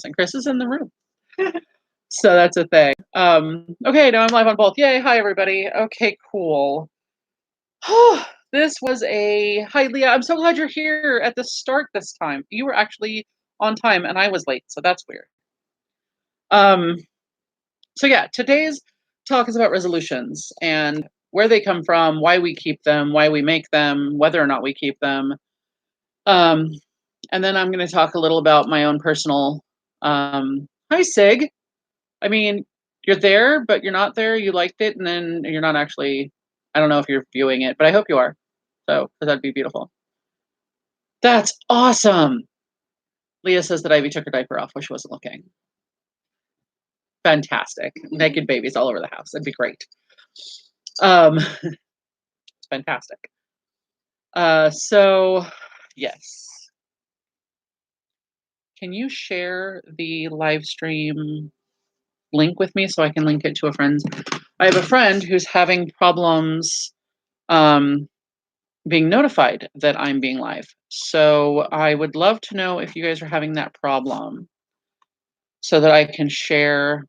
and Chris is in the room. So that's a thing. Okay, now I'm live on both. Yay, hi everybody. Okay, cool. This was a hi Leah. I'm so glad you're here at the start this time. You were actually on time and I was late, so that's weird. So yeah, today's talk is about resolutions and where they come from, why we keep them, why we make them, whether or not we keep them. And then I'm going to talk a little about my own personal. Hi Sig. I mean, you're there, but you're not there. You liked it, and then you're not actually. I don't know if you're viewing it, but I hope you are. So, because that'd be beautiful. That's awesome. Leah says that Ivy took her diaper off while she wasn't looking. Fantastic. Naked babies all over the house. That'd be great. It's fantastic. So, yes. Can you share the live stream link with me so I can link it to a friend? I have a friend who's having problems being notified that I'm being live. So I would love to know if you guys are having that problem so that I can share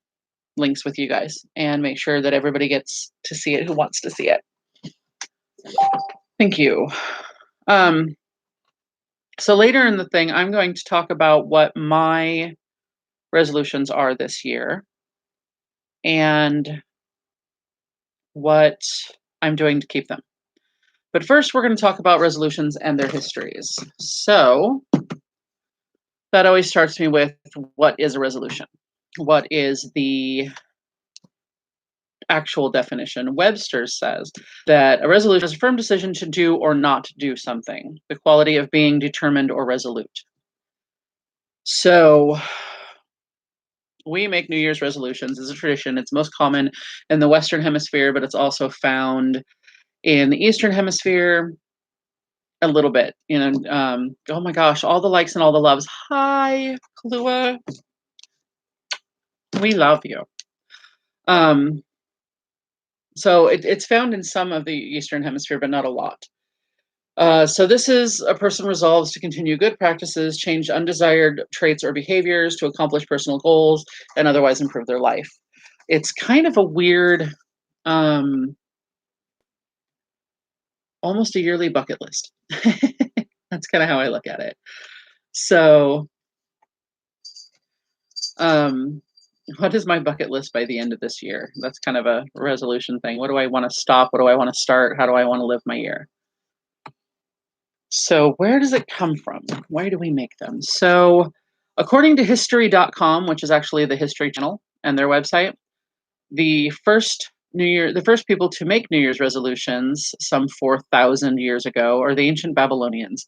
links with you guys and make sure that everybody gets to see it who wants to see it. Thank you. So later in the thing, I'm going to talk about what my resolutions are this year and what I'm doing to keep them. But first, we're going to talk about resolutions and their histories. So that always starts me with, what is a resolution? What is the actual definition? Webster says that a resolution is a firm decision to do or not do something, the quality of being determined or resolute. So we make New Year's resolutions as a tradition. It's most common in the Western Hemisphere, but it's also found in the Eastern Hemisphere a little bit. Oh my gosh, all the likes and all the loves. Hi, Kalua. We love you. So it's found in some of the Eastern Hemisphere, but not a lot. So this is a person resolves to continue good practices, change undesired traits or behaviors to accomplish personal goals, and otherwise improve their life. It's kind of a weird, almost a yearly bucket list. That's kind of how I look at it. So, what is my bucket list by the end of this year? That's kind of a resolution thing. What do I want to stop? What do I want to start? How do I want to live my year? So where does it come from? Why do we make them? So according to history.com, which is actually the History Channel and their website, the first people to make New Year's resolutions some 4,000 years ago are the ancient Babylonians.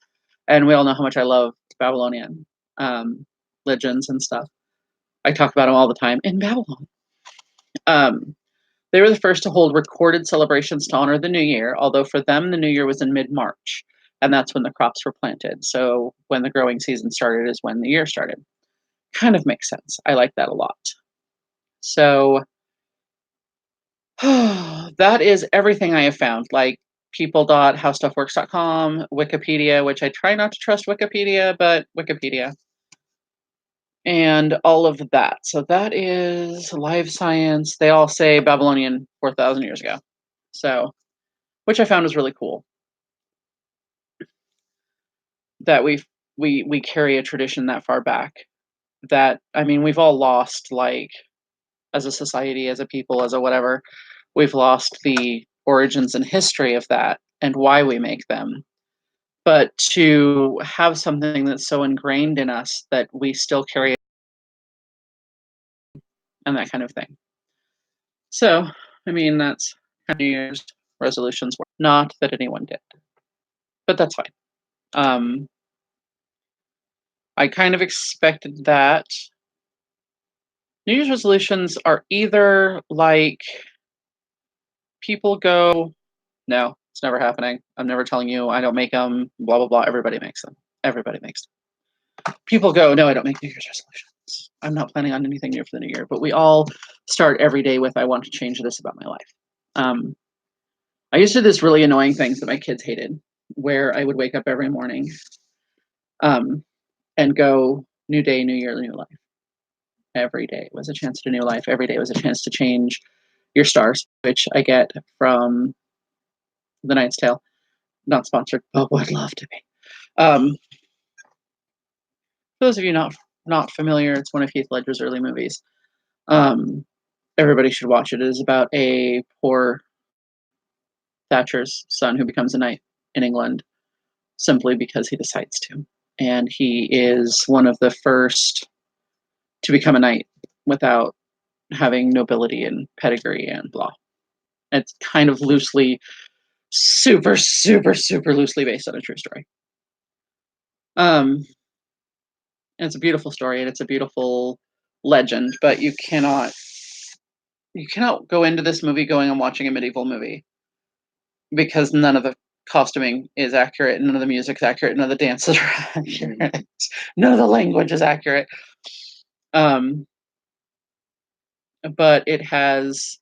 And we all know how much I love Babylonian legends and stuff. I talk about them all the time in Babylon. They were the first to hold recorded celebrations to honor the new year, although for them, the new year was in mid-March, and that's when the crops were planted. So when the growing season started is when the year started. Kind of makes sense. I like that a lot. So that is everything I have found, like people.howstuffworks.com, Wikipedia, which I try not to trust Wikipedia, but Wikipedia. And all of that. So that is Live Science. They all say Babylonian 4,000 years ago. So, which I found was really cool. That we carry a tradition that far back. That, I mean, we've all lost, like, as a society, as a people, as a whatever, we've lost the origins and history of that and why we make them. But to have something that's so ingrained in us that we still carry and that kind of thing. So, I mean, that's how New Year's resolutions were. Not that anyone did, but that's fine. I kind of expected that. New Year's resolutions are either like people go, no, it's never happening. I'm never telling you. I don't make them, blah, blah, blah. Everybody makes them. Everybody makes them. People go, no, I don't make New Year's resolutions. I'm not planning on anything new for the new year. But we all start every day with, I want to change this about my life. I used to do this really annoying things that my kids hated, where I would wake up every morning and go, new day, new year, new life. Every day was a chance at a new life. Every day was a chance to change your stars, which I get from The Knight's Tale. Not sponsored, but would love to be. For those of you not familiar, it's one of Heath Ledger's early movies. Everybody should watch it. It is about a poor Thatcher's son who becomes a knight in England simply because he decides to. And he is one of the first to become a knight without having nobility and pedigree and blah. It's kind of loosely, super, super, super loosely based on a true story. And it's a beautiful story and it's a beautiful legend, but you cannot go into this movie going and watching a medieval movie because none of the costuming is accurate, none of the music's accurate, none of the dances are accurate, none of the language is accurate. But it has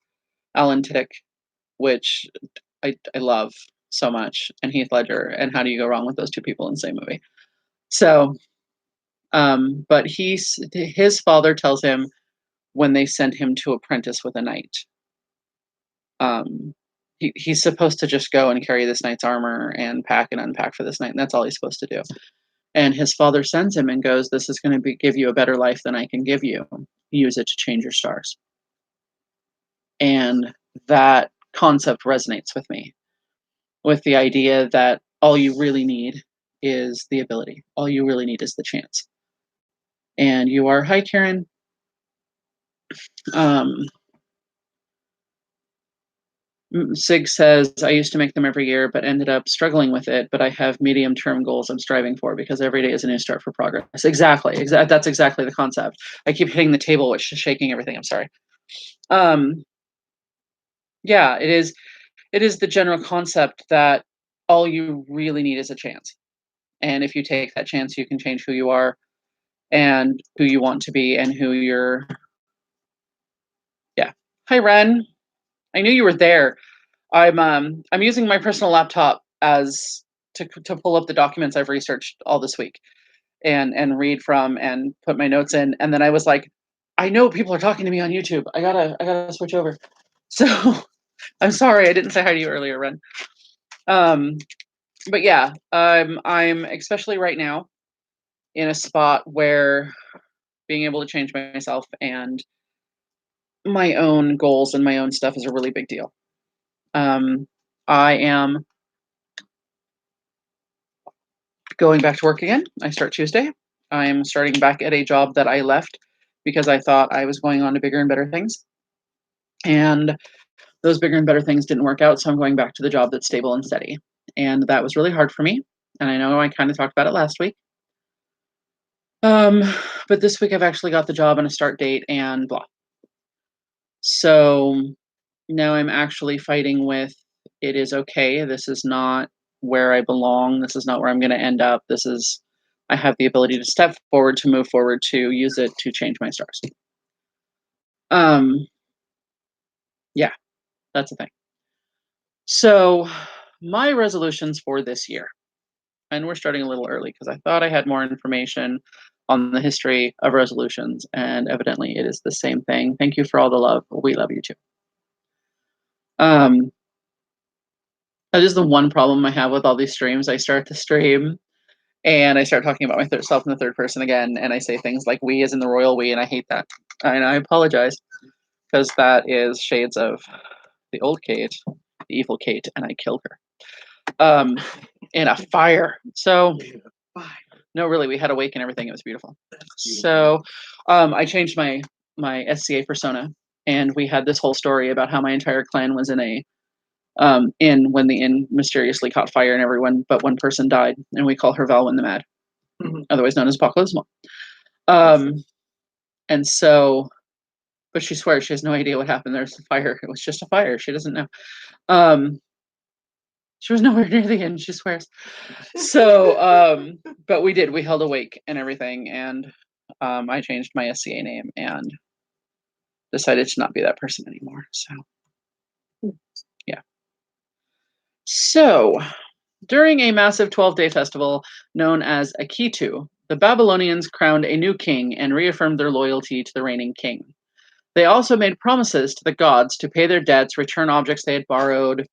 Alan Tudyk, which I love so much, and Heath Ledger, and how do you go wrong with those two people in the same movie? So, but his father tells him when they send him to apprentice with a knight, he's supposed to just go and carry this knight's armor and pack and unpack for this knight, and that's all he's supposed to do. And his father sends him and goes, "This is going to give you a better life than I can give you. Use it to change your stars." And that concept resonates with me, with the idea that all you really need is the ability. All you really need is the chance. And you are, hi, Karen. Sig says, I used to make them every year, but ended up struggling with it. But I have medium-term goals I'm striving for because every day is a new start for progress. Exactly. That's exactly the concept. I keep hitting the table, which is shaking everything. I'm sorry. Yeah, it is. It is the general concept that all you really need is a chance. And if you take that chance, you can change who you are and who you want to be and who you're. Yeah. Hi, Ren. I knew you were there. I'm using my personal laptop as to pull up the documents I've researched all this week and read from and put my notes in. And then I was like, I know people are talking to me on YouTube. I gotta switch over. So I'm sorry I didn't say hi to you earlier, Ren. But yeah, I'm especially right now in a spot where being able to change myself and my own goals and my own stuff is a really big deal. I am going back to work again. I start Tuesday. I'm starting back at a job that I left because I thought I was going on to bigger and better things. And those bigger and better things didn't work out. So I'm going back to the job that's stable and steady. And that was really hard for me. And I know I kind of talked about it last week. But this week I've actually got the job and a start date and blah. So now I'm actually fighting with, it is okay. This is not where I belong. This is not where I'm going to end up. I have the ability to step forward, to move forward, to use it to change my stars. Yeah, that's the thing. So my resolutions for this year, and we're starting a little early because I thought I had more information on the history of resolutions, and evidently it is the same thing. Thank you for all the love. We love you too. That is the one problem I have with all these streams. I start the stream and I start talking about myself in the third person again, and I say things like "we" as in the royal we, and I hate that. And I apologize because that is shades of the old Kate, the evil Kate, and I killed her in a fire. So no, really, we had a wake and everything. It was beautiful. So I changed my SCA persona, and we had this whole story about how my entire clan was in a inn when the inn mysteriously caught fire and everyone but one person died, and we call her Valwyn the Mad, otherwise known as Apocalypse Mom. And so, but she swears she has no idea what happened. There's a fire. It was just a fire. She doesn't know. She was nowhere near the inn. She swears. So, but we did. We held a wake and everything, and I changed my SCA name and decided to not be that person anymore. So, yeah. So, during a massive 12-day festival known as Akitu, The Babylonians crowned a new king and reaffirmed their loyalty to the reigning king. They also made promises to the gods to pay their debts, return objects they had borrowed,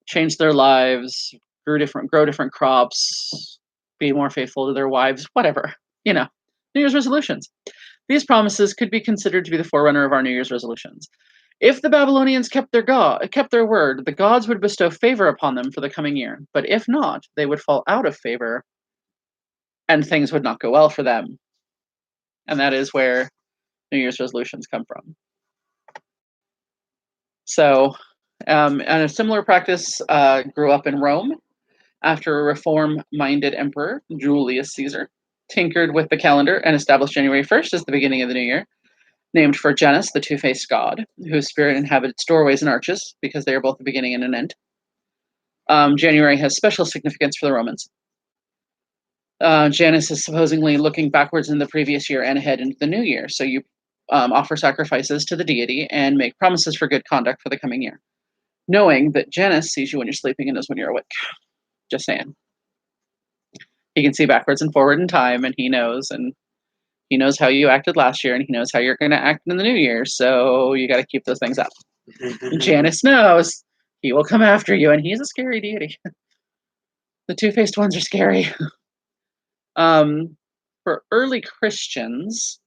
change their lives, grow different crops, be more faithful to their wives, whatever. You know, New Year's resolutions. These promises could be considered to be the forerunner of our New Year's resolutions. If the Babylonians kept their word, the gods would bestow favor upon them for the coming year. But if not, they would fall out of favor and things would not go well for them. And that is where New Year's resolutions come from. So, and a similar practice grew up in Rome after a reform-minded emperor, Julius Caesar, tinkered with the calendar and established January 1st as the beginning of the new year, named for Janus, the two-faced god, whose spirit inhabits doorways and arches because they are both a beginning and an end. January has special significance for the Romans. Janus is supposedly looking backwards in the previous year and ahead into the new year. So you offer sacrifices to the deity and make promises for good conduct for the coming year, knowing that Janus sees you when you're sleeping and knows when you're awake. Just saying. He can see backwards and forward in time, and he knows how you acted last year, and he knows how you're going to act in the new year. So you got to keep those things up. Janus knows he will come after you, and he's a scary deity. The two-faced ones are scary. For early Christians,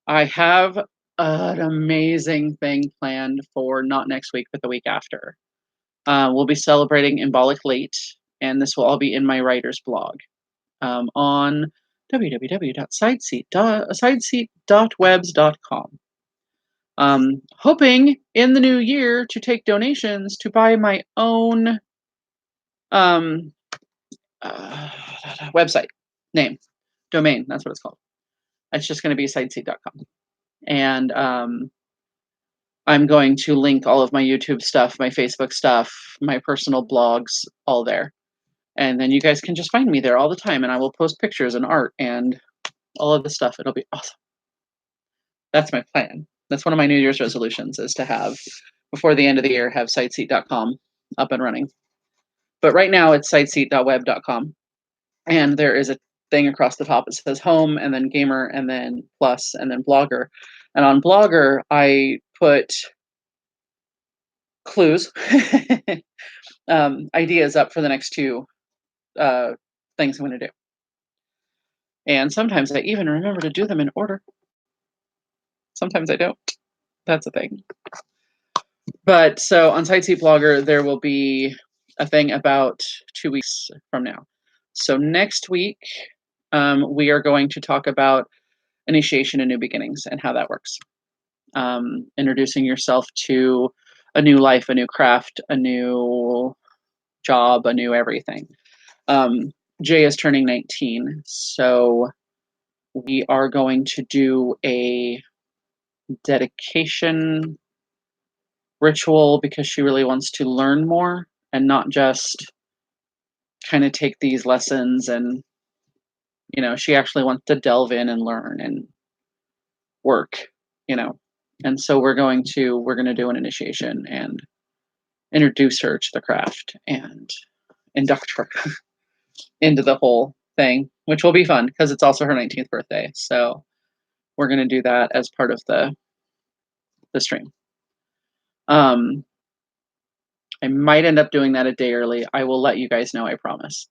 I have an amazing thing planned for not next week, but the week after. We'll be celebrating Embolic Late, and this will all be in my writer's blog on www.sideseat.webs.com. Hoping in the new year to take donations to buy my own website name, domain. That's what it's called. It's just going to be sideseat.com. And I'm going to link all of my YouTube stuff, my Facebook stuff, my personal blogs, all there. And then you guys can just find me there all the time, and I will post pictures and art and all of the stuff. It'll be awesome. That's my plan. That's one of my New Year's resolutions, is to have, before the end of the year, have sideseat.com up and running. But right now it's sideseat.web.com. And there is a thing across the top that says home, and then gamer, and then plus, and then blogger. And on blogger, I put clues, ideas up for the next two things I'm going to do. And sometimes I even remember to do them in order. Sometimes I don't. That's a thing. But so on Sideseat Blogger, there will be a thing about 2 weeks from now. So next week, we are going to talk about initiation and new beginnings and how that works. Introducing yourself to a new life, a new craft, a new job, a new everything. Jay is turning 19, so we are going to do a dedication ritual because she really wants to learn more and not just kind of take these lessons, and she actually wants to delve in and learn and work, and so we're going to do an initiation and introduce her to the craft and induct her into the whole thing, which will be fun because it's also her 19th birthday. So we're going to do that as part of the stream. I might end up doing that a day early. I will let you guys know, I promise.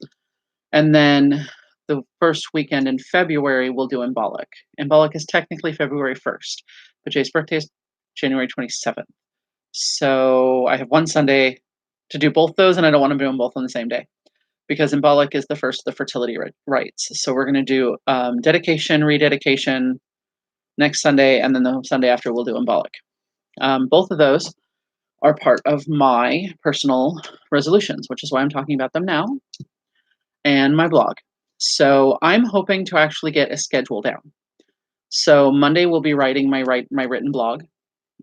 And then the first weekend in February, we'll do Embolic. Embolic is technically February 1st, but Jay's birthday is January 27th. So I have one Sunday to do both those, and I don't want to do them both on the same day because Embolic is the first of the fertility rites. So we're going to do dedication, rededication next Sunday, and then the Sunday after we'll do Embolic. Both of those are part of my personal resolutions, which is why I'm talking about them now, and my blog. So I'm hoping to actually get a schedule down. So Monday we'll be writing my written blog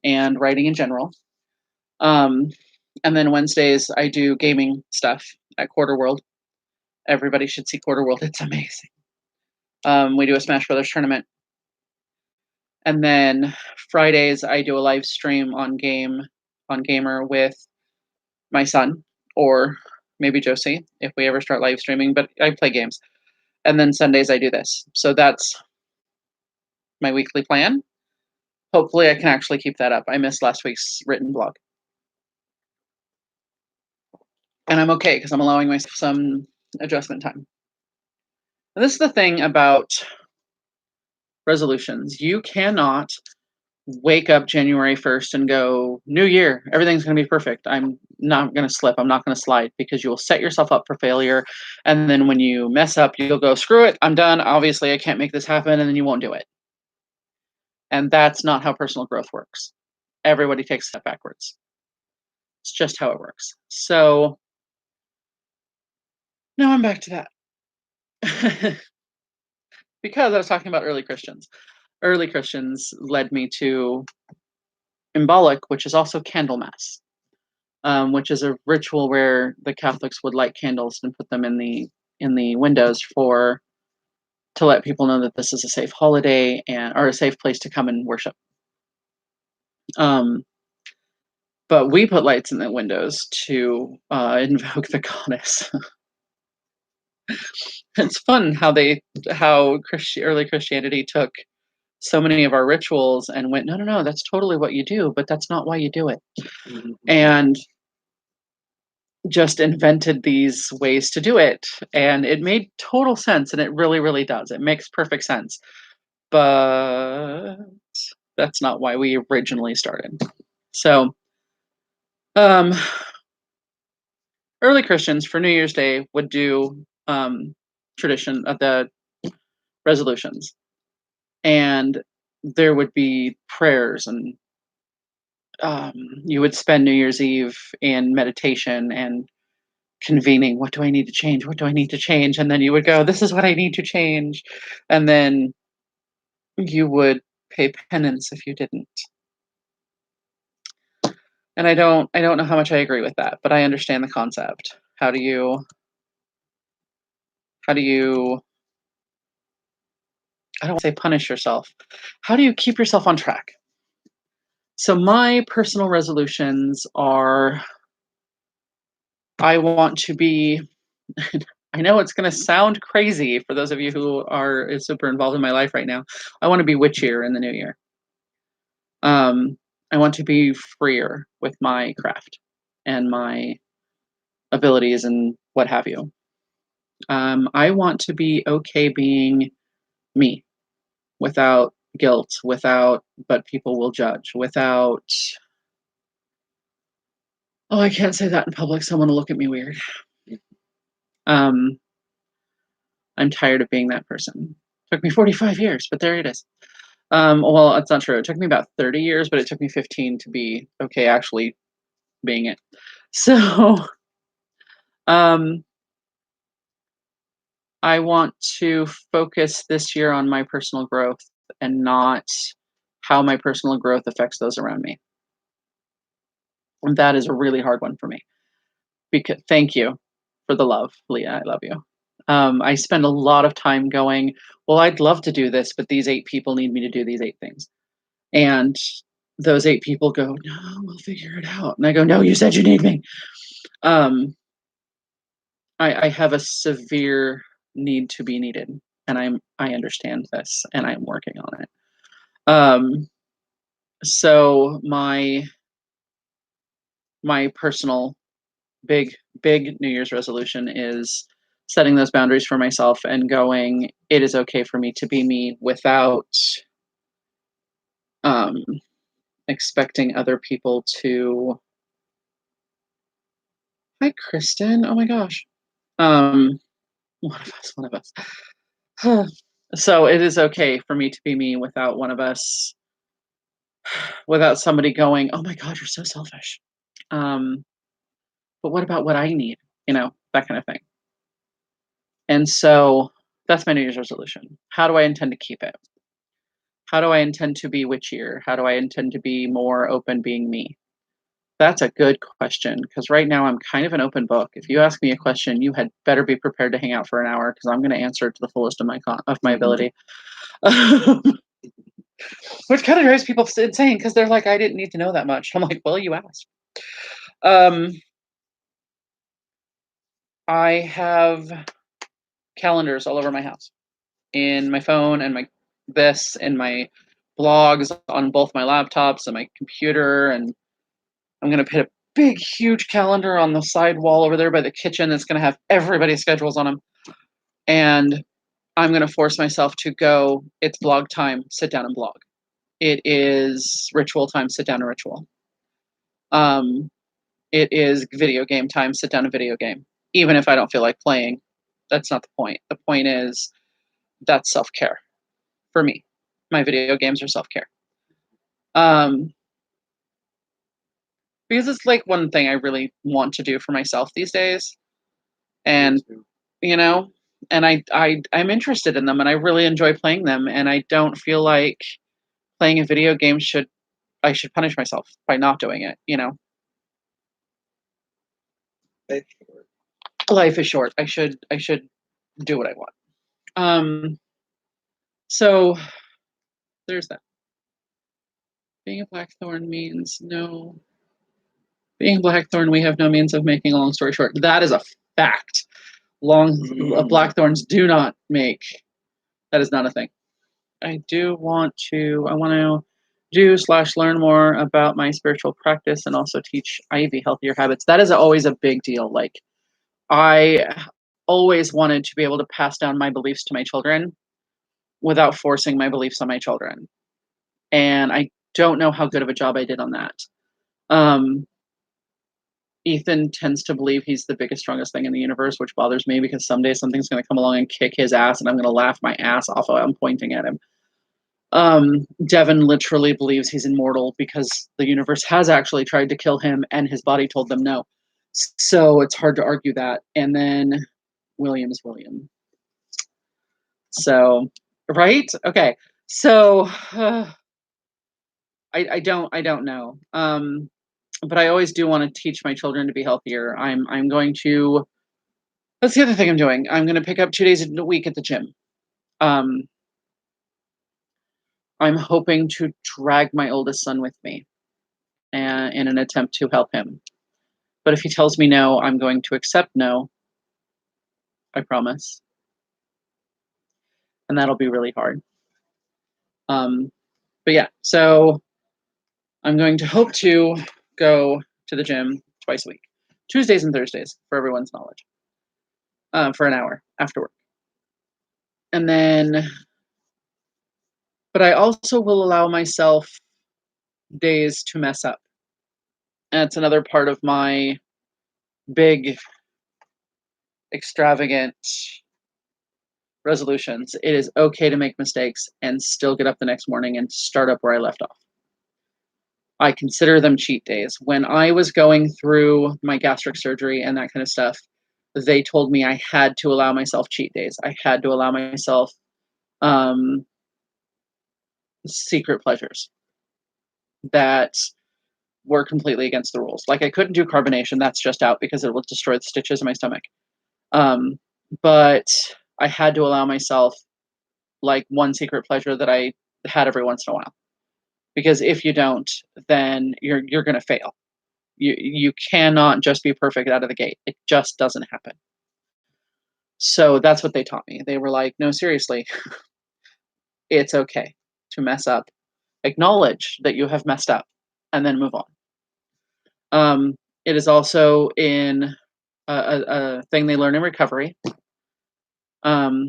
and writing in general. And then Wednesdays I do gaming stuff at Quarter World. Everybody should see Quarter World. It's amazing. We do a Smash Brothers tournament. And then Fridays I do a live stream on Gamer with my son, or maybe Josie if we ever start live streaming, but I play games. And then Sundays I do this. So that's my weekly plan. Hopefully I can actually keep that up. I missed last week's written blog. And I'm okay because I'm allowing myself some adjustment time. And this is the thing about resolutions. You cannot wake up January 1st and go, new year, everything's going to be perfect. I'm not going to slip. I'm not going to slide, because you will set yourself up for failure. And then when you mess up, you'll go, screw it, I'm done. Obviously, I can't make this happen. And then you won't do it. And that's not how personal growth works. Everybody takes a step backwards. It's just how it works. So now I'm back to that. Because I was talking about early Christians. Early Christians led me to Symbolic, which is also Candlemas, which is a ritual where the Catholics would light candles and put them in the windows to let people know that this is a safe holiday or a safe place to come and worship. But we put lights in the windows to invoke the goddess. It's fun how early Christianity took so many of our rituals and went, no, that's totally what you do, but that's not why you do it. Mm-hmm. And just invented these ways to do it. And it made total sense. And it really, really does. It makes perfect sense. But that's not why we originally started. So, early Christians for New Year's Day would do tradition of the resolutions. And there would be prayers, and you would spend New Year's Eve in meditation and convening. What do I need to change? What do I need to change? And then you would go, this is what I need to change. And then you would pay penance if you didn't. And I don't know how much I agree with that, but I understand the concept. How do you I don't want to say punish yourself. How do you keep yourself on track? So my personal resolutions are, I want to be, I know it's going to sound crazy for those of you who are super involved in my life right now. I want to be witchier in the new year. I want to be freer with my craft and my abilities and what have you. I want to be okay being me without guilt, but people will judge, without, oh, I can't say that in public, someone will look at me weird. I'm tired of being that person. It took me 45 years, but there it is. Well, it's not true. It took me about 30 years, but it took me 15 to be okay actually being it. So, I want to focus this year on my personal growth and not how my personal growth affects those around me. And that is a really hard one for me. Because thank you for the love, Leah. I love you. I spend a lot of time going, well, I'd love to do this, but these 8 people need me to do these 8 things. And those 8 people go, no, we'll figure it out. And I go, no, you said you need me. I have a severe need to be needed, and I understand this, and I'm working on it. So my personal big New Year's resolution is setting those boundaries for myself and going, it is okay for me to be me without expecting other people to. Hi, Kristen. Oh my gosh. One of us. So it is okay for me to be me without without somebody going, oh my God, you're so selfish. But what about what I need? That kind of thing. And so that's my New Year's resolution. How do I intend to keep it? How do I intend to be witchier? How do I intend to be more open being me? That's a good question, because right now I'm kind of an open book. If you ask me a question, you had better be prepared to hang out for an hour, because I'm going to answer it to the fullest of my ability. Which kind of drives people insane, because they're like, I didn't need to know that much. I'm like, well, you asked. I have calendars all over my house, in my phone and my blogs on both my laptops and my computer, and I'm gonna put a big, huge calendar on the side wall over there by the kitchen that's gonna have everybody's schedules on them. And I'm gonna force myself to go, it's blog time, sit down and blog. It is ritual time, sit down and ritual. It is video game time, sit down and video game. Even if I don't feel like playing, that's not the point. The point is that's self-care for me. My video games are self-care. Because it's like one thing I really want to do for myself these days. And you know, and I'm interested in them and I really enjoy playing them, and I don't feel like playing a video game I should punish myself by not doing it, you know. Life is short. I should do what I want. So there's that. Being a blackthorn means no. Being blackthorn, we have no means of making a long story short. That is a fact. Blackthorns do not make. That is not a thing. I want to do/learn more about my spiritual practice and also teach Ivy healthier habits. That is always a big deal. Like, I always wanted to be able to pass down my beliefs to my children without forcing my beliefs on my children. And I don't know how good of a job I did on that. Ethan tends to believe he's the biggest, strongest thing in the universe, which bothers me because someday something's going to come along and kick his ass and I'm going to laugh my ass off while I'm pointing at him. Devin literally believes he's immortal because the universe has actually tried to kill him and his body told them no. So it's hard to argue that. And then William is William. So, right? Okay. So I don't know. But I always do want to teach my children to be healthier. I'm going to. That's the other thing I'm doing. I'm going to pick up 2 days a week at the gym. I'm hoping to drag my oldest son with me, in an attempt to help him. But if he tells me no, I'm going to accept no. I promise. And that'll be really hard. But yeah, so I'm going to hope to go to the gym twice a week, Tuesdays and Thursdays, for everyone's knowledge, for an hour after work. And then, but I also will allow myself days to mess up. And it's another part of my big, extravagant resolutions. It is okay to make mistakes and still get up the next morning and start up where I left off. I consider them cheat days. When I was going through my gastric surgery and that kind of stuff, they told me I had to allow myself cheat days. I had to allow myself secret pleasures that were completely against the rules. Like, I couldn't do carbonation. That's just out because it will destroy the stitches in my stomach. But I had to allow myself like one secret pleasure that I had every once in a while. Because if you don't, then you're going to fail. You cannot just be perfect out of the gate. It just doesn't happen. So that's what they taught me. They were like, no, seriously, it's okay to mess up. Acknowledge that you have messed up and then move on. It is also in a thing they learn in recovery,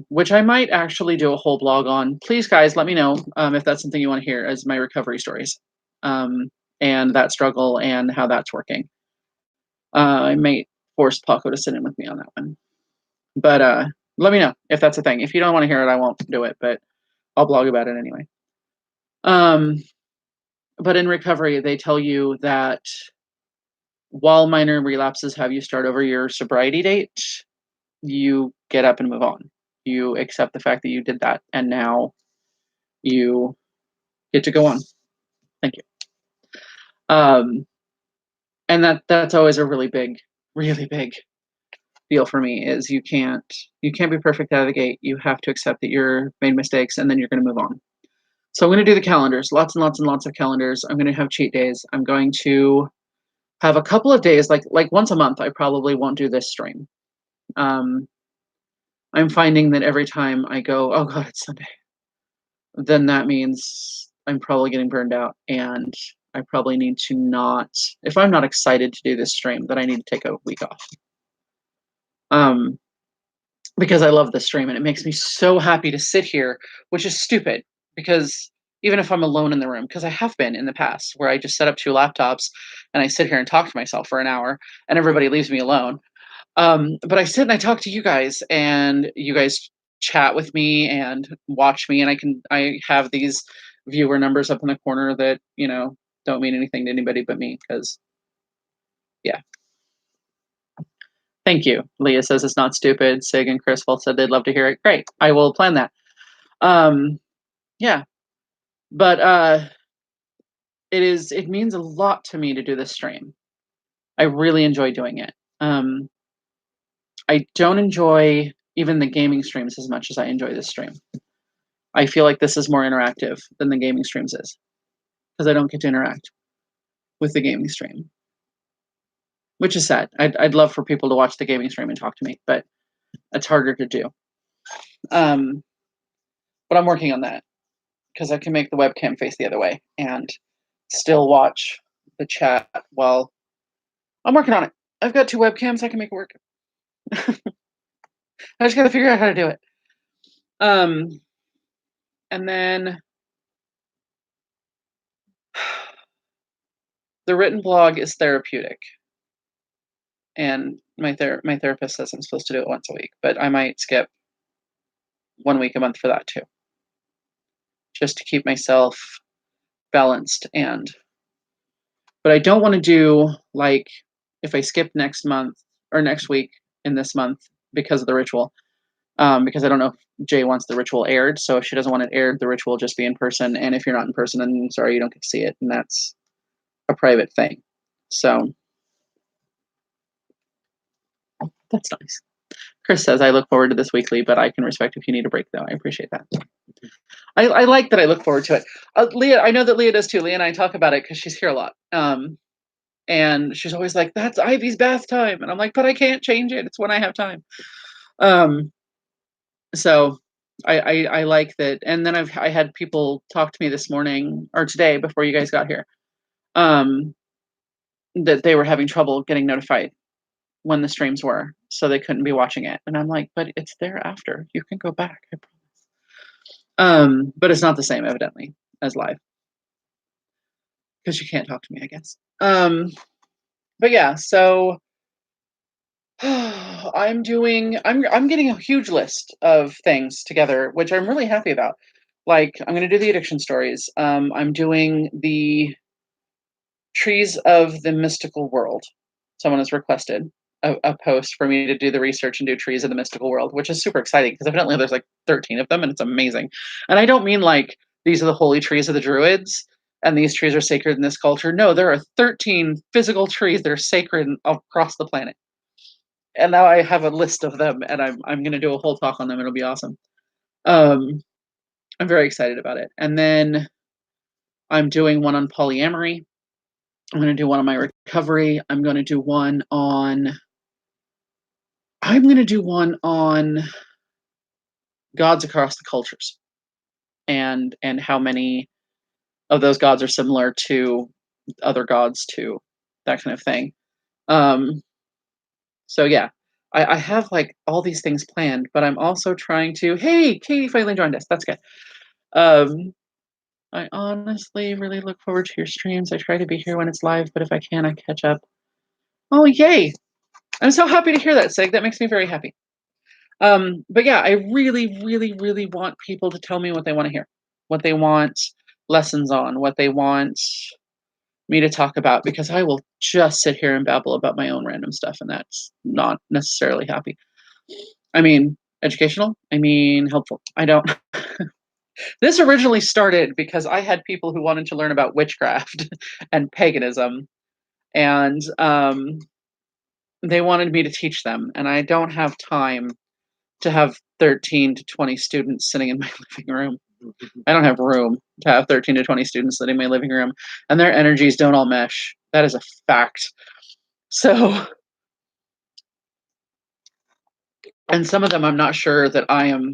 which I might actually do a whole blog on. Please, guys, let me know if that's something you want to hear as my recovery stories, and that struggle and how that's working. I might force Paco to sit in with me on that one. But let me know if that's a thing. If you don't want to hear it, I won't do it, but I'll blog about it anyway. But in recovery, they tell you that while minor relapses have you start over your sobriety date, you get up and move on. You accept the fact that you did that, and now you get to go on. Thank you. And that's always a really big deal for me, is you can't be perfect out of the gate. You have to accept that you're made mistakes, and then you're going to move on. So I'm going to do the calendars, lots and lots and lots of calendars. I'm going to have cheat days. I'm going to have a couple of days, like once a month. I probably won't do this stream. I'm finding that every time I go, "Oh god, it's Sunday," then that means I'm probably getting burned out, and I probably need to not if I'm not excited to do this stream, then I need to take a week off. Um, because I love this stream and it makes me so happy to sit here, which is stupid because even if I'm alone in the room, because I have been in the past where I just set up 2 laptops and I sit here and talk to myself for an hour and everybody leaves me alone. But I sit and I talk to you guys and you guys chat with me and watch me and I have these viewer numbers up in the corner that, don't mean anything to anybody but me because yeah. Thank you. Leah says it's not stupid. Sig and Chris both said they'd love to hear it. Great. I will plan that. Um, yeah. But it means a lot to me to do this stream. I really enjoy doing it. I don't enjoy even the gaming streams as much as I enjoy this stream. I feel like this is more interactive than the gaming streams is because I don't get to interact with the gaming stream, which is sad. I'd love for people to watch the gaming stream and talk to me, but it's harder to do. But I'm working on that because I can make the webcam face the other way and still watch the chat while I'm working on it. I've got 2 webcams. I can make it work. I just got to figure out how to do it. And then the written blog is therapeutic. And my therapist says I'm supposed to do it once a week, but I might skip 1 week a month for that too. Just to keep myself balanced but I don't want to do like if I skip next month or next week in this month because of the ritual. Because I don't know if Jay wants the ritual aired. So if she doesn't want it aired, the ritual will just be in person. And if you're not in person, then sorry, you don't get to see it. And that's a private thing. So that's nice. Chris says, I look forward to this weekly, but I can respect if you need a break, though. I appreciate that. I like that I look forward to it. Leah, I know that Leah does too. Leah and I talk about it because she's here a lot. And she's always like, that's Ivy's bath time. And I'm like, but I can't change it. It's when I have time. So I like that. And then I had people talk to me this morning or today before you guys got here, that they were having trouble getting notified when the streams were, so they couldn't be watching it. And I'm like, but it's there after. You can go back, I promise. But it's not the same, evidently, as live. Because you can't talk to me, I guess. But yeah, so I'm getting a huge list of things together, which I'm really happy about. Like, I'm gonna do the addiction stories. I'm doing the Trees of the Mystical World. Someone has requested a post for me to do the research and do Trees of the Mystical World, which is super exciting because evidently there's like 13 of them and it's amazing. And I don't mean like these are the holy trees of the Druids and these trees are sacred in this culture. No, there are 13 physical trees that are sacred across the planet. And now I have a list of them and I'm going to do a whole talk on them. It'll be awesome. I'm very excited about it. And then I'm doing one on polyamory. I'm going to do one on my recovery. I'm going to do one on gods across the cultures and how many of those gods are similar to other gods too, that kind of thing. So yeah, I have like all these things planned, but I'm also trying to, hey, Katie finally joined us. That's good. I honestly really look forward to your streams. I try to be here when it's live, but if I can, I catch up. Oh, yay. I'm so happy to hear that, Sig. That makes me very happy. But yeah, I really, really, really want people to tell me what they want to hear, what they want lessons on, what they want me to talk about, because I will just sit here and babble about my own random stuff, and that's not necessarily happy. I mean, educational, I mean, helpful. I don't. This originally started because I had people who wanted to learn about witchcraft and paganism, and they wanted me to teach them, and I don't have time to have 13 to 20 students sitting in my living room. I don't have room to have 13 to 20 students sitting in my living room, and their energies don't all mesh. That is a fact. So And some of them I'm not sure that I am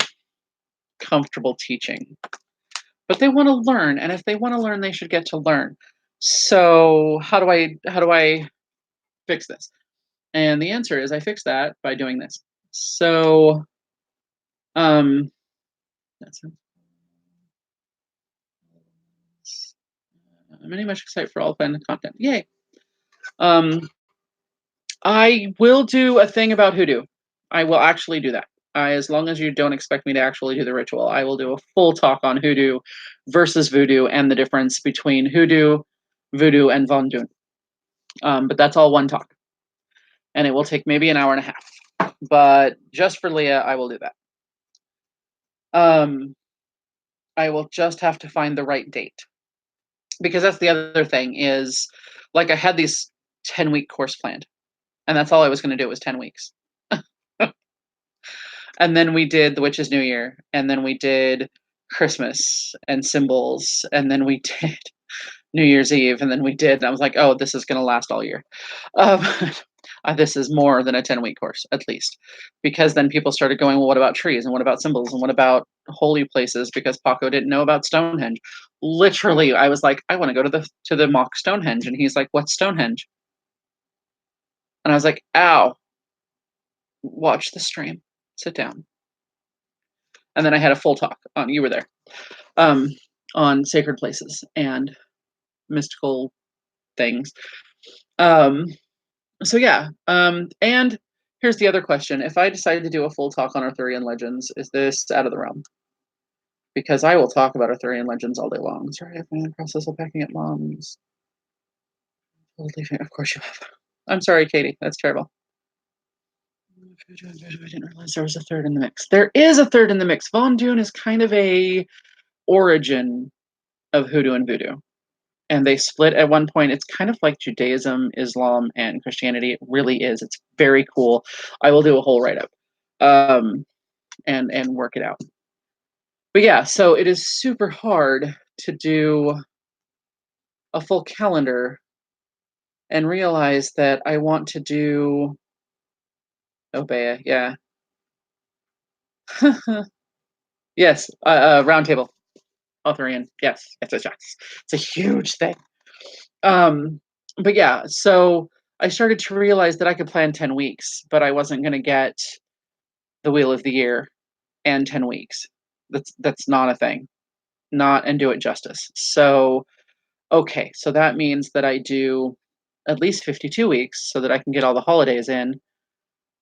comfortable teaching. But they want to learn, and if they want to learn, they should get to learn. So how do I fix this? And the answer is I fix that by doing this. So um that's I'm very much excited for all planned content. Yay. Um I will do a thing about hoodoo. I will actually do that. As long as you don't expect me to actually do the ritual, I will do a full talk on hoodoo versus voodoo and the difference between hoodoo, voodoo, and Von Dun. But that's all one talk, and it will take maybe an hour and a half. But just for Leah, I will do that. Um, I will just have to find the right date because that's the other thing is, like, I had these 10-week course planned, and that's all I was going to do was 10 weeks. And then we did the Witch's New Year, and then we did Christmas and symbols, and then we did New Year's Eve, and then we did. And I was like, oh, this is going to last all year. Um, this is more than a 10-week course, at least, because then people started going, well, what about trees, and what about symbols, and what about holy places? Because Paco didn't know about Stonehenge. Literally, I was like, I want to go to the mock Stonehenge, and he's like, what's Stonehenge? And I was like, ow, watch the stream, sit down. And then I had a full talk on, you were there, um, on sacred places and mystical things. So yeah. And here's the other question: if I decide to do a full talk on Arthurian legends, is this out of the realm? Because I will talk about Arthurian legends all day long. Sorry, I've been in the process of packing up Mom's. Of course you have. I'm sorry, Katie. That's terrible. I didn't realize there was a third in the mix. There is a third in the mix. Von Dun is kind of a origin of hoodoo and voodoo. And they split at one point. It's kind of like Judaism, Islam, and Christianity. It really is. It's very cool. I will do a whole write up, and work it out. But yeah, so it is super hard to do a full calendar and realize that I want to do Obeah. Yeah. Yes. Roundtable. Arthurian. Yes. Yes. It's a huge thing. But yeah, so I started to realize that I could plan 10 weeks, but I wasn't going to get the Wheel of the Year and 10 weeks. That's not a thing. Not and do it justice. So, okay, so that means that I do at least 52 weeks so that I can get all the holidays in.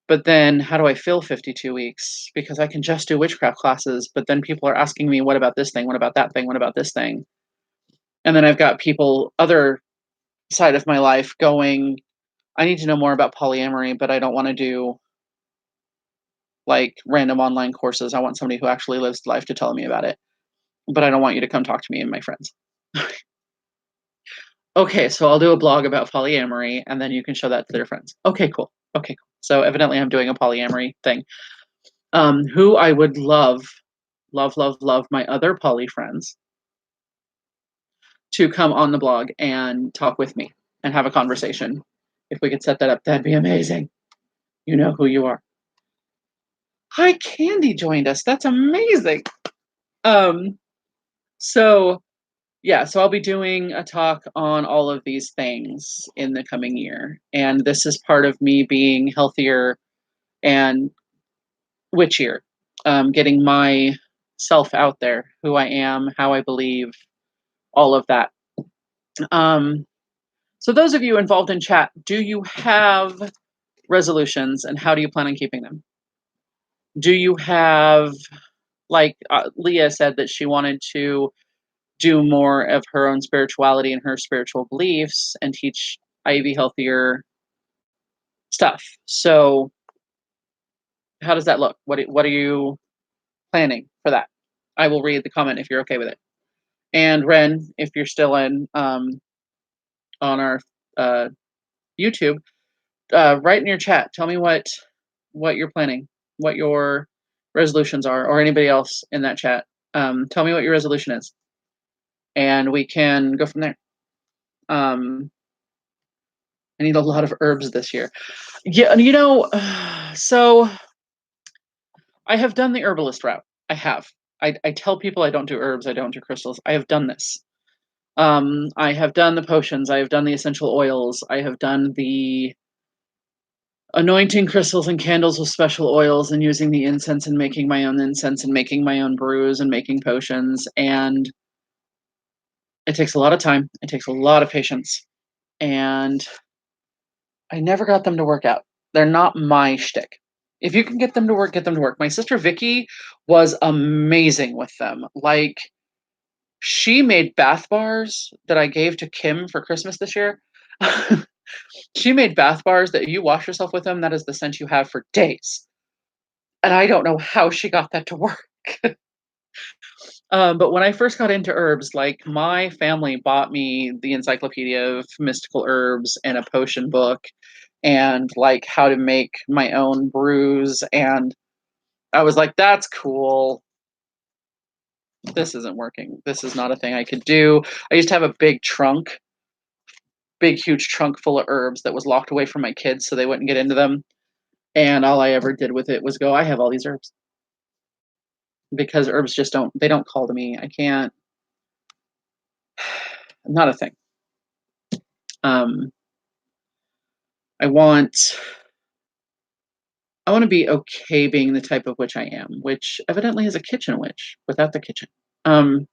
But then how do I fill 52 weeks? Because I can just do witchcraft classes, but then people are asking me, what about this thing? What about that thing? What about this thing? And then I've got people, other side of my life, going, I need to know more about polyamory, but I don't want to do like random online courses. I want somebody who actually lives life to tell me about it. But I don't want you to come talk to me and my friends. Okay, so I'll do a blog about polyamory and then you can show that to their friends. Okay, cool. Okay, cool. So evidently I'm doing a polyamory thing. Who I would love my other poly friends to come on the blog and talk with me and have a conversation. If we could set that up, that'd be amazing. You know who you are. Hi, Candy joined us. That's amazing. So yeah, so I'll be doing a talk on all of these things in the coming year. And this is part of me being healthier and witchier, getting myself out there, who I am, how I believe, all of that. So those of you involved in chat, do you have resolutions and how do you plan on keeping them? Do you have, like Leah said that she wanted to do more of her own spirituality and her spiritual beliefs and teach Ivy healthier stuff. So how does that look? What are you planning for that? I will read the comment if you're okay with it. And Ren, if you're still in on our YouTube, write in your chat. Tell me what you're planning, what your resolutions are, or anybody else in that chat. Tell me what your resolution is, and we can go from there. I need a lot of herbs this year. Yeah, so I have done the herbalist route. I have. I tell people I don't do herbs, I don't do crystals. I have done this. I have done the potions, I have done the essential oils, I have done the anointing crystals and candles with special oils and using the incense and making my own incense and making my own brews and making potions. And it takes a lot of time. It takes a lot of patience. And I never got them to work out. They're not my shtick. If you can get them to work, get them to work. My sister Vicky was amazing with them. Like, she made bath bars that I gave to Kim for Christmas this year. She made bath bars that if you wash yourself with them, that is the scent you have for days. And I don't know how she got that to work. But when I first got into herbs, like, my family bought me the Encyclopedia of Mystical Herbs and a potion book and like how to make my own brews. And I was like, that's cool. This isn't working. This is not a thing I could do. I used to have a big, huge trunk full of herbs that was locked away from my kids so they wouldn't get into them. And all I ever did with it was go, I have all these herbs. Because herbs just they don't call to me. I can't, not a thing. Um, I want I want to be okay being the type of witch I am, which evidently is a kitchen witch without the kitchen. Um,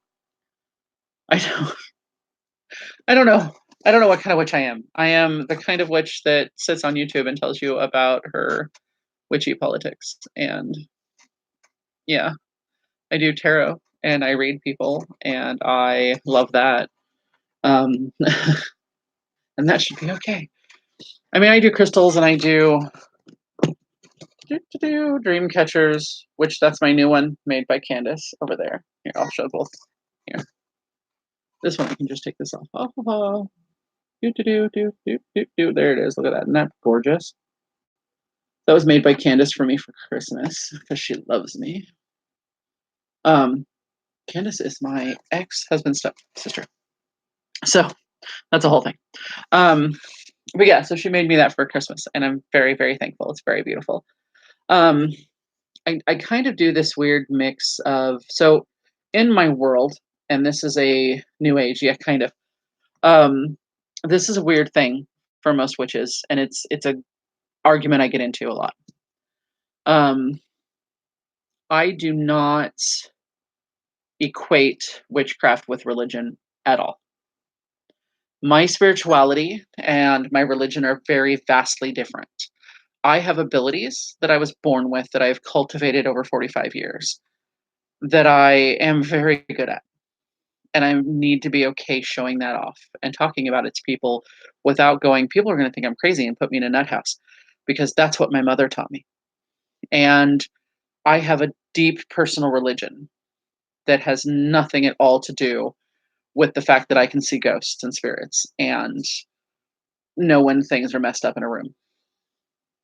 I don't, I don't know. I don't know what kind of witch I am. I am the kind of witch that sits on YouTube and tells you about her witchy politics. And yeah, I do tarot and I read people and I love that. And that should be okay. I mean, I do crystals and I do dream catchers, which that's my new one made by Candace over there. Here, I'll show both. Here, this one I can just take this off. Oh, there it is. Look at that. Isn't that gorgeous? That was made by Candace for me for Christmas because she loves me. Candace is my ex-husband's stepsister, so that's a whole thing. But yeah, so she made me that for Christmas, and I'm very, very thankful. It's very beautiful. I kind of do this weird mix of, so in my world, and this is a new age, yeah, kind of. This is a weird thing for most witches, and it's a argument I get into a lot. I do not equate witchcraft with religion at all. My spirituality and my religion are very vastly different. I have abilities that I was born with that I've cultivated over 45 years that I am very good at. And I need to be okay showing that off and talking about it to people without going, people are going to think I'm crazy and put me in a nut house, because that's what my mother taught me. And I have a deep personal religion that has nothing at all to do with the fact that I can see ghosts and spirits and know when things are messed up in a room.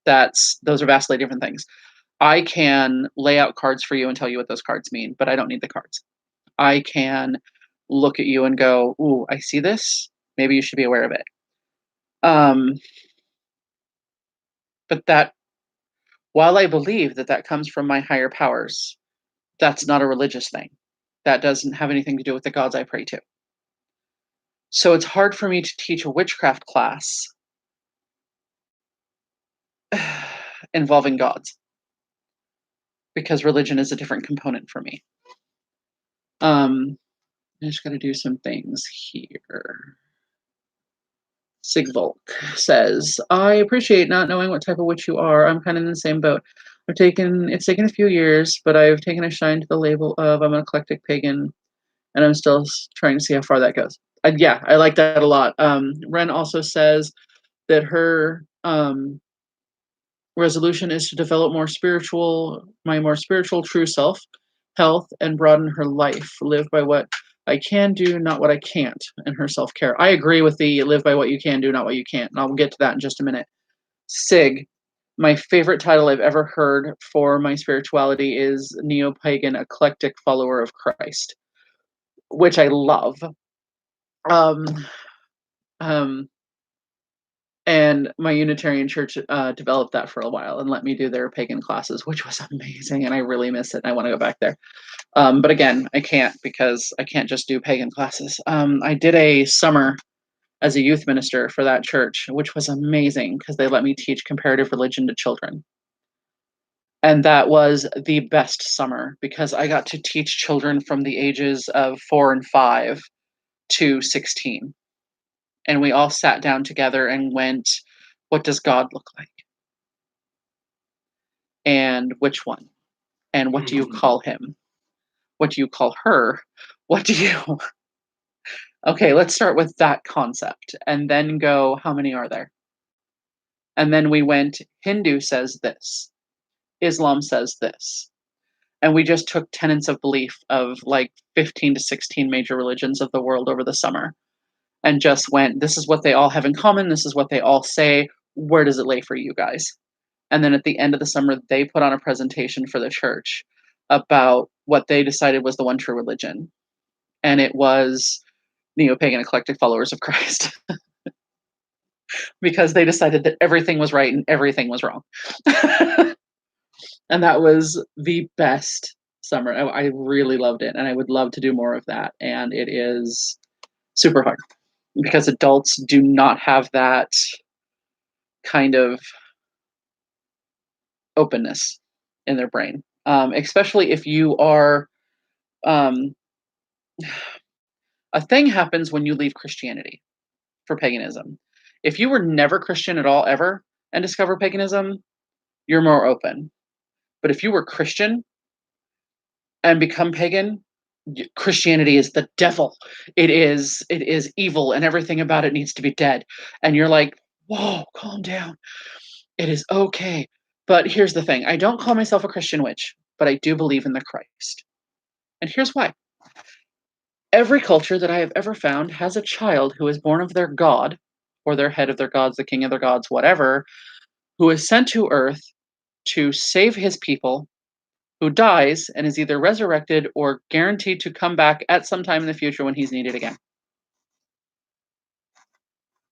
Those are vastly different things. I can lay out cards for you and tell you what those cards mean, but I don't need the cards. I can look at you and go, ooh, I see this. Maybe you should be aware of it. But that, while I believe that that comes from my higher powers, that's not a religious thing. That doesn't have anything to do with the gods I pray to. So it's hard for me to teach a witchcraft class involving gods, because religion is a different component for me. I just got to do some things here. Sigvolk says, I appreciate not knowing what type of witch you are. I'm kind of in the same boat. It's taken a few years, but I've taken a shine to the label of I'm an eclectic pagan, and I'm still trying to see how far that goes. Yeah, I like that a lot. Ren also says that her resolution is to develop my more spiritual true self, health, and broaden her life. Live by what I can do, not what I can't, and her self-care. I agree with the live by what you can do, not what you can't. And I'll get to that in just a minute. Sig, my favorite title I've ever heard for my spirituality is Neo-Pagan Eclectic Follower of Christ, which I love. Um, um, And my Unitarian church developed that for a while and let me do their pagan classes, which was amazing. And I really miss it. I want to go back there. But again, I can't because I can't just do pagan classes. I did a summer as a youth minister for that church, which was amazing because they let me teach comparative religion to children. And that was the best summer because I got to teach children from the ages of 4 and 5 to 16. And we all sat down together and went, what does God look like? And which one? And what do you call him? What do you call her? What do you Okay, let's start with that concept and then go, how many are there? And then we went, Hindu says this, Islam says this. And we just took tenets of belief of like 15 to 16 major religions of the world over the summer and just went, this is what they all have in common. This is what they all say. Where does it lay for you guys? And then at the end of the summer, they put on a presentation for the church about what they decided was the one true religion. And it was neo-pagan eclectic followers of Christ because they decided that everything was right and everything was wrong. And that was the best summer. I really loved it, and I would love to do more of that. And it is super hard because adults do not have that kind of openness in their brain, especially if you are. Um, a thing happens when you leave Christianity for paganism. If you were never Christian at all, ever, and discover paganism, you're more open. But if you were Christian and become pagan, Christianity is the devil. It is evil and everything about it needs to be dead. And you're like, whoa, calm down. It is okay. But here's the thing. I don't call myself a Christian witch, but I do believe in the Christ. And here's why. Every culture that I have ever found has a child who is born of their god, or their head of their gods, the king of their gods, whatever, who is sent to earth to save his people, who dies and is either resurrected or guaranteed to come back at some time in the future when he's needed again.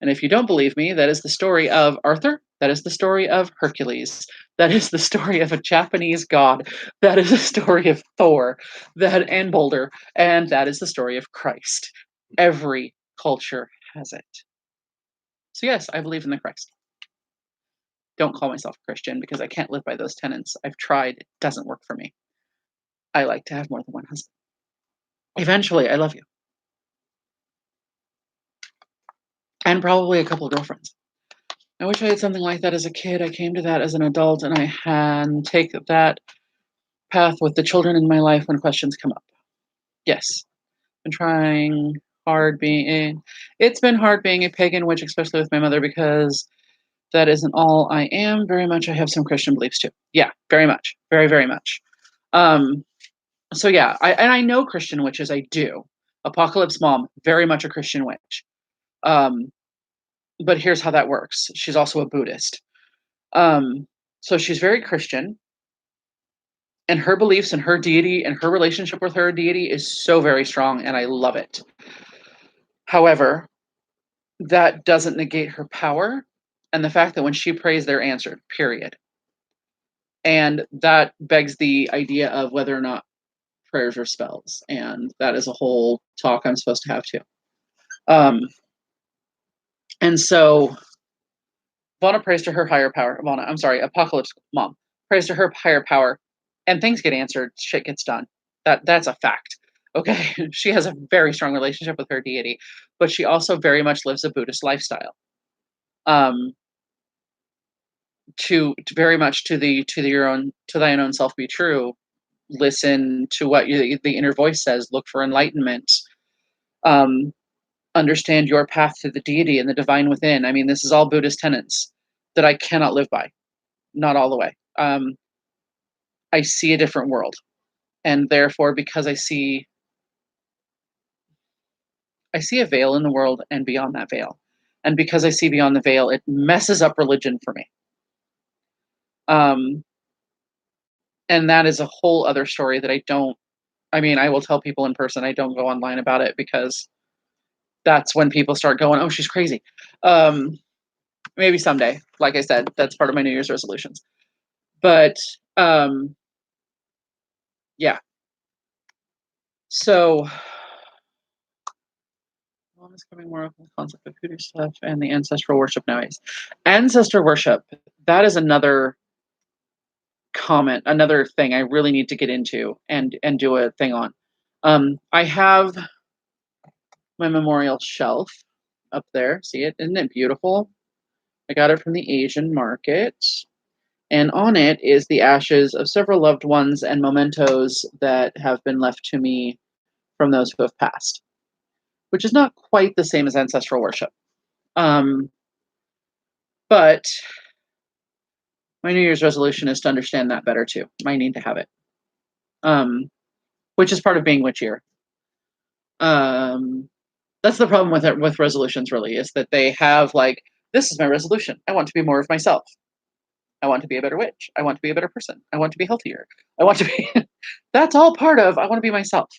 And if you don't believe me, that is the story of Arthur. That is the story of Hercules. That is the story of a Japanese god. That is the story of Thor, that and Boulder, and that is the story of Christ. Every culture has it. So yes, I believe in the Christ. Don't call myself a Christian because I can't live by those tenets. I've tried, it doesn't work for me. I like to have more than one husband. Eventually, I love you. And probably a couple of girlfriends. I wish I had something like that as a kid. I came to that as an adult, and I can take that path with the children in my life when questions come up. Yes, been trying hard being. It's been hard being a pagan witch, especially with my mother, because that isn't all I am. Very much, I have some Christian beliefs too. Yeah, very much, very, very much. Um, so yeah, I know Christian witches. I do. Apocalypse Mom, very much a Christian witch. Um, but here's how that works. She's also a Buddhist. Um, so she's very Christian, and her beliefs and her deity and her relationship with her deity is so very strong, and I love it. However, that doesn't negate her power and the fact that when she prays, they're answered, period. And that begs the idea of whether or not prayers are spells. And that is a whole talk I'm supposed to have too. And so Vana prays to her higher power. Apocalypse Mom prays to her higher power, and things get answered. Shit gets done. That's a fact. Okay, she has a very strong relationship with her deity, but she also very much lives a Buddhist lifestyle. To very much to thine own self be true. Listen to what the inner voice says. Look for enlightenment. Um, Understand your path to the deity and the divine within. I mean, this is all Buddhist tenets that I cannot live by. Not all the way. I see a different world, and therefore, because I see a veil in the world and beyond that veil, and because I see beyond the veil, it messes up religion for me. Um, and that is a whole other story that I don't. I mean, I will tell people in person. I don't go online about it because that's when people start going, "Oh, she's crazy." Um, maybe someday. Like I said, that's part of my New Year's resolutions. But yeah. So mom is coming more up with the concept of voodoo stuff and the ancestral worship nowadays. Ancestor worship, that is another another thing I really need to get into and do a thing on. I have my memorial shelf up there. See it? Isn't it beautiful? I got it from the Asian market. And on it is the ashes of several loved ones and mementos that have been left to me from those who have passed, which is not quite the same as ancestral worship. But my New Year's resolution is to understand that better too. I need to have it, which is part of being witchier. That's the problem with it, with resolutions, really, is that they have like, this is my resolution. I want to be more of myself. I want to be a better witch. I want to be a better person. I want to be healthier. I want to be. That's all part of I want to be myself.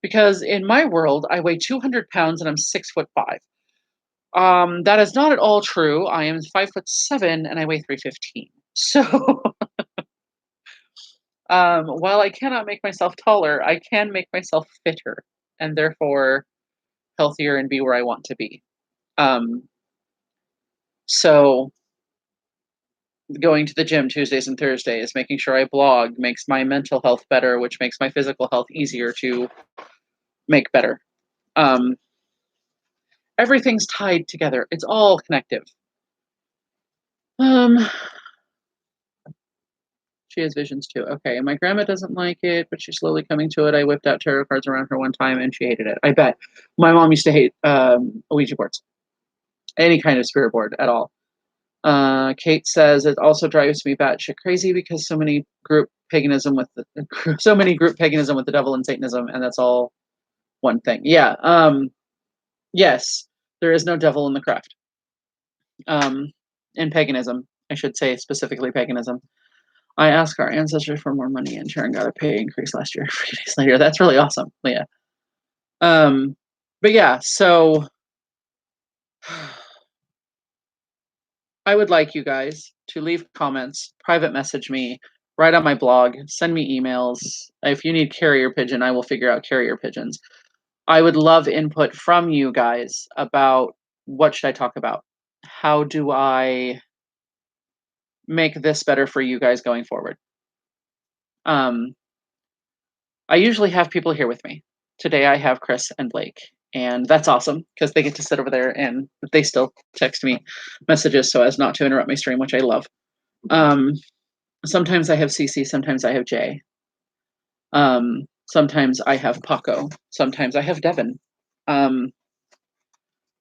Because in my world, I weigh 200 pounds and I'm 6'5". That is not at all true. I am 5'7" and I weigh 315. So while I cannot make myself taller, I can make myself fitter and therefore healthier and be where I want to be. So going to the gym Tuesdays and Thursdays, making sure I blog makes my mental health better, which makes my physical health easier to make better. Everything's tied together. It's all connective. She has visions too. Okay, and my grandma doesn't like it, but she's slowly coming to it. I whipped out tarot cards around her one time and she hated it. I bet. My mom used to hate Ouija boards. Any kind of spirit board at all. Kate says it also drives me batshit crazy because so many group paganism with the devil and Satanism, and that's all one thing. Yeah. Yes, there is no devil in the craft. In paganism, I should say specifically paganism. I asked our ancestors for more money and Sharon got a pay increase last year. 3 days later. That's really awesome, Leah. But yeah, so I would like you guys to leave comments, private message me, write on my blog, send me emails. If you need carrier pigeon, I will figure out carrier pigeons. I would love input from you guys about what should I talk about? How do I make this better for you guys going forward? I usually have people here with me. Today I have Chris and Blake, and that's awesome because they get to sit over there and they still text me messages so as not to interrupt my stream, which I love. Sometimes I have Cece, sometimes I have Jay. Sometimes I have Paco, sometimes I have Devin. Who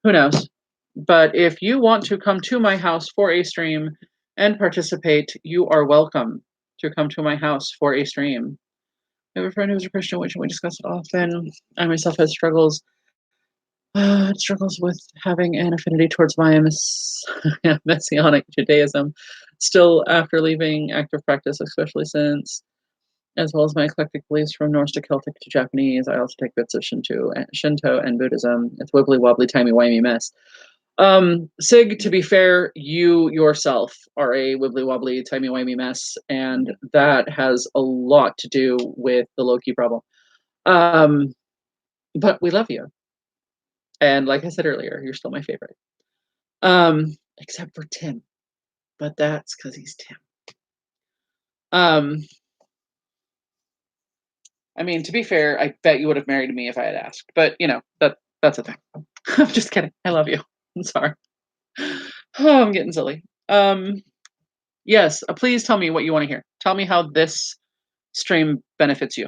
knows? But if you want to come to my house for a stream and participate, you are welcome to come to my house for a stream. I have a friend who's a Christian witch and we discuss it often. I myself have struggles with having an affinity towards my Messianic Judaism. Still, after leaving active practice, especially since, as well as my eclectic beliefs from Norse to Celtic to Japanese, I also take bits of Shinto and Buddhism. It's wibbly wobbly, timey wimey mess. Sig, to be fair, you yourself are a wibbly wobbly, timey wimey mess, and that has a lot to do with the Loki problem. But we love you. And like I said earlier, you're still my favorite. Except for Tim. But that's because he's Tim. I mean, to be fair, I bet you would have married me if I had asked. But you know, that's a thing. I'm just kidding. I love you. I'm sorry. Oh, I'm getting silly. Yes, please tell me what you want to hear. Tell me how this stream benefits you.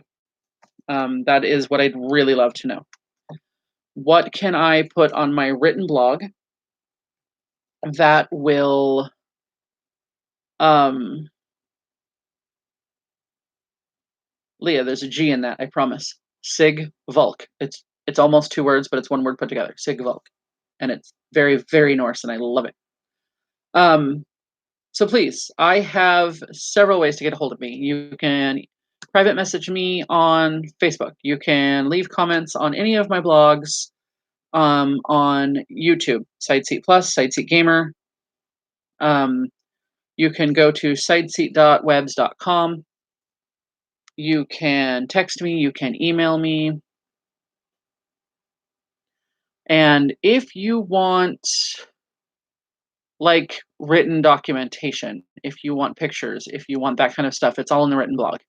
That is what I'd really love to know. What can I put on my written blog that will Leah, there's a G in that, I promise. Sig Volk. It's almost 2 words, but it's 1 word put together. Sig Volk. And it's very, very Norse, and I love it. So please, I have several ways to get a hold of me. You can private message me on Facebook. You can leave comments on any of my blogs on YouTube, SideSeat Plus, SideSeat Gamer. You can go to sideseat.webs.com. You can text me, you can email me. And if you want like written documentation, if you want pictures, if you want that kind of stuff, it's all in the written blog.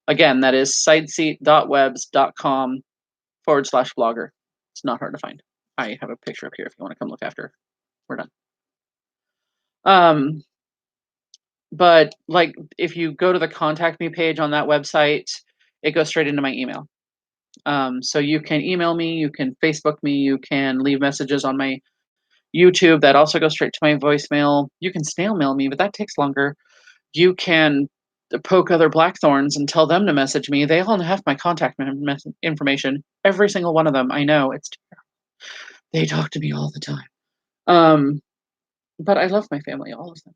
Again, that is sideseat.webs.com/blogger. It's not hard to find. I have a picture up here if you want to come look after we're done. But like if you go to the contact me page on that website, it goes straight into my email. So you can email me, you can Facebook me, you can leave messages on my YouTube. That also goes straight to my voicemail. You can snail mail me, but that takes longer. You can poke other blackthorns and tell them to message me. They all have my contact information. Every single one of them. I know it's terrible. They talk to me all the time. But I love my family, all of them.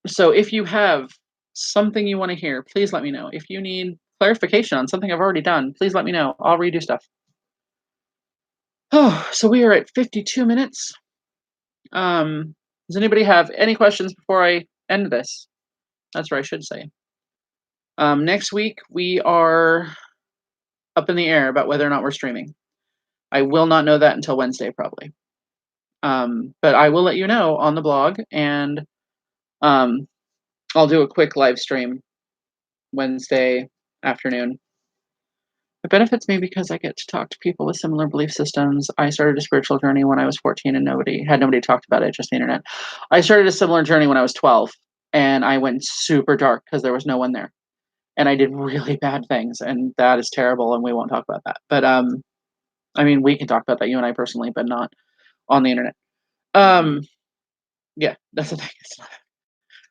So if you have something you want to hear, please let me know. If you need clarification on something I've already done, please let me know. I'll redo stuff. Oh, so we are at 52 minutes. Does anybody have any questions before I end this? That's what I should say. Next week, we are up in the air about whether or not we're streaming. I will not know that until Wednesday, probably. But I will let you know on the blog, and I'll do a quick live stream Wednesday afternoon. It benefits me because I get to talk to people with similar belief systems. I started a spiritual journey when I was 14 and nobody talked about it, just the internet. I started a similar journey when I was 12 and I went super dark because there was no one there. And I did really bad things, and that is terrible, and we won't talk about that. But I mean, we can talk about that, you and I personally, but not on the internet. Yeah, that's the thing. It's not,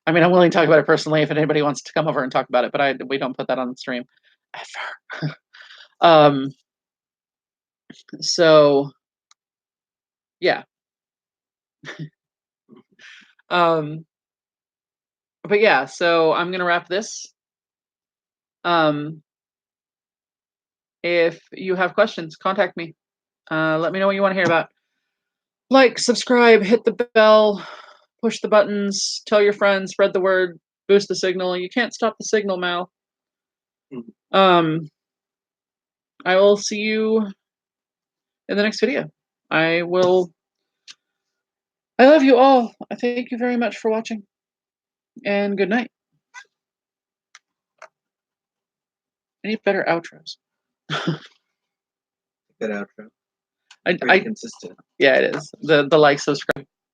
I mean, I'm willing to talk about it personally if anybody wants to come over and talk about it, but we don't put that on the stream ever. So yeah. But yeah, so I'm gonna wrap this. If you have questions, contact me. Let me know what you want to hear about. Like, subscribe, hit the bell, push the buttons, tell your friends, spread the word, boost the signal. You can't stop the signal, Mal. I will see you in the next video. I love you all. I thank you very much for watching. And good night. I need better outros. Good outro. I Consistent. Yeah, it is. The like, subscribe.